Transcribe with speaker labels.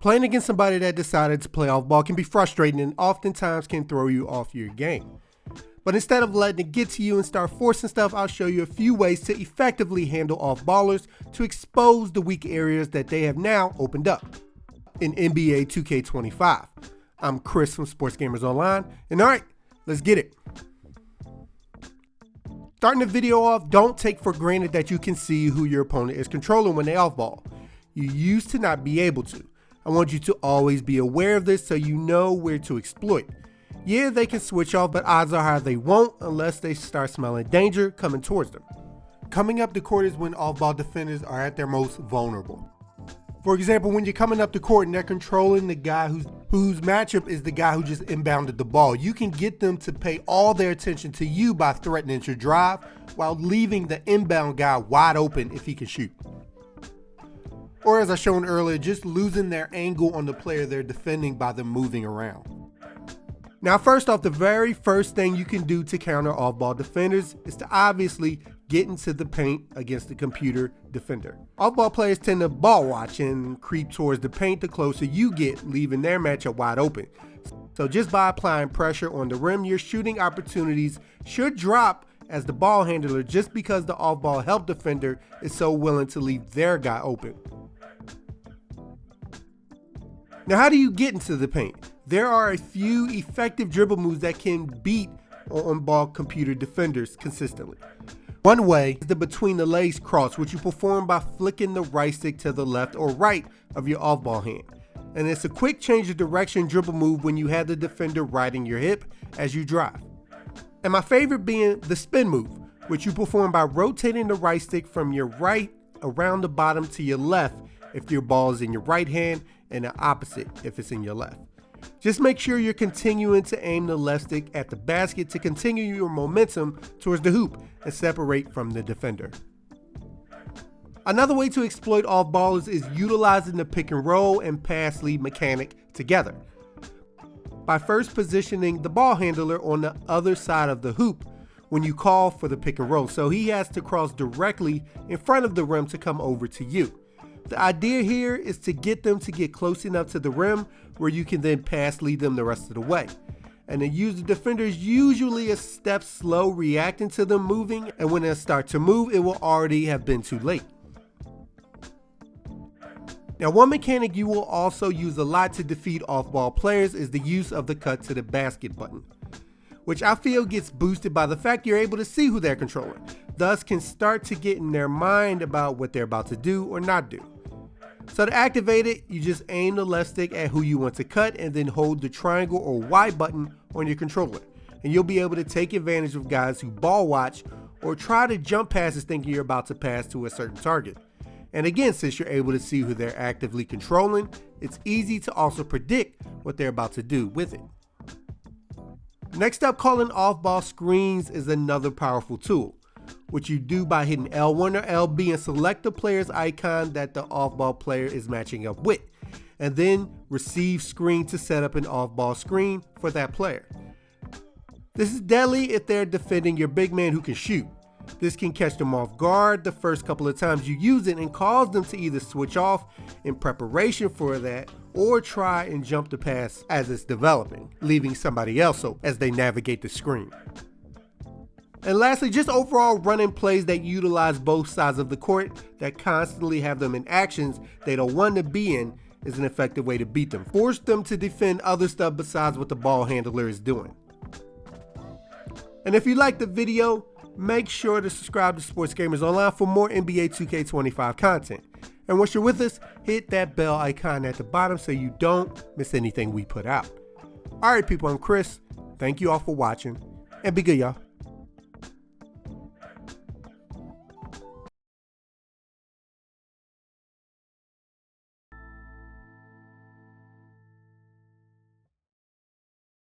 Speaker 1: Playing against somebody that decided to play off ball can be frustrating and oftentimes can throw you off your game. But instead of letting it get to you and start forcing stuff, I'll show you a few ways to effectively handle off-ballers to expose the weak areas that they have now opened up in NBA 2K25. I'm Chris from Sports Gamers Online, and alright, let's get it. Starting the video off, don't take for granted that you can see who your opponent is controlling when they off-ball. You used to not be able to. I want you to always be aware of this so you know where to exploit. Yeah, they can switch off, but odds are high they won't unless they start smelling danger coming towards them. Coming up the court is when off-ball defenders are at their most vulnerable. For example, when you're coming up the court and they're controlling the guy whose matchup is the guy who just inbounded the ball, you can get them to pay all their attention to you by threatening to drive while leaving the inbound guy wide open if he can shoot. Or as I shown earlier, just losing their angle on the player they're defending by them moving around. Now first off, the very first thing you can do to counter off-ball defenders is to obviously get into the paint against the computer defender. Off-ball players tend to ball watch and creep towards the paint the closer you get, leaving their matchup wide open. So just by applying pressure on the rim, your shooting opportunities should drop as the ball handler just because the off-ball help defender is so willing to leave their guy open. Now, how do you get into the paint? There are a few effective dribble moves that can beat on-ball computer defenders consistently. One way is the between the legs cross, which you perform by flicking the right stick to the left or right of your off-ball hand. And it's a quick change of direction dribble move when you have the defender riding your hip as you drive. And my favorite being the spin move, which you perform by rotating the right stick from your right around the bottom to your left if your ball is in your right hand, and the opposite if it's in your left. Just make sure you're continuing to aim the left stick at the basket to continue your momentum towards the hoop and separate from the defender. Another way to exploit off-ballers is utilizing the pick and roll and pass lead mechanic together. By first positioning the ball handler on the other side of the hoop when you call for the pick and roll, so he has to cross directly in front of the rim to come over to you. The idea here is to get them to get close enough to the rim where you can then pass lead them the rest of the way. And the defender is usually a step slow reacting to them moving, and when they start to move, it will already have been too late. Now, one mechanic you will also use a lot to defeat off-ball players is the use of the cut to the basket button, which I feel gets boosted by the fact you're able to see who they're controlling, thus can start to get in their mind about what they're about to do or not do. So to activate it, you just aim the left stick at who you want to cut and then hold the triangle or Y button on your controller. And you'll be able to take advantage of guys who ball watch or try to jump passes thinking you're about to pass to a certain target. And again, since you're able to see who they're actively controlling, it's easy to also predict what they're about to do with it. Next up, calling off-ball screens is another powerful tool, which you do by hitting L1 or LB and select the player's icon that the off-ball player is matching up with, and then receive screen to set up an off-ball screen for that player. This is deadly if they're defending your big man who can shoot. This can catch them off guard the first couple of times you use it and cause them to either switch off in preparation for that or try and jump the pass as it's developing, leaving somebody else open as they navigate the screen. And lastly, just overall running plays that utilize both sides of the court that constantly have them in actions they don't want to be in is an effective way to beat them. Force them to defend other stuff besides what the ball handler is doing. And if you liked the video, make sure to subscribe to Sports Gamers Online for more NBA 2K25 content. And once you're with us, hit that bell icon at the bottom so you don't miss anything we put out. Alright people, I'm Chris. Thank you all for watching, and be good y'all.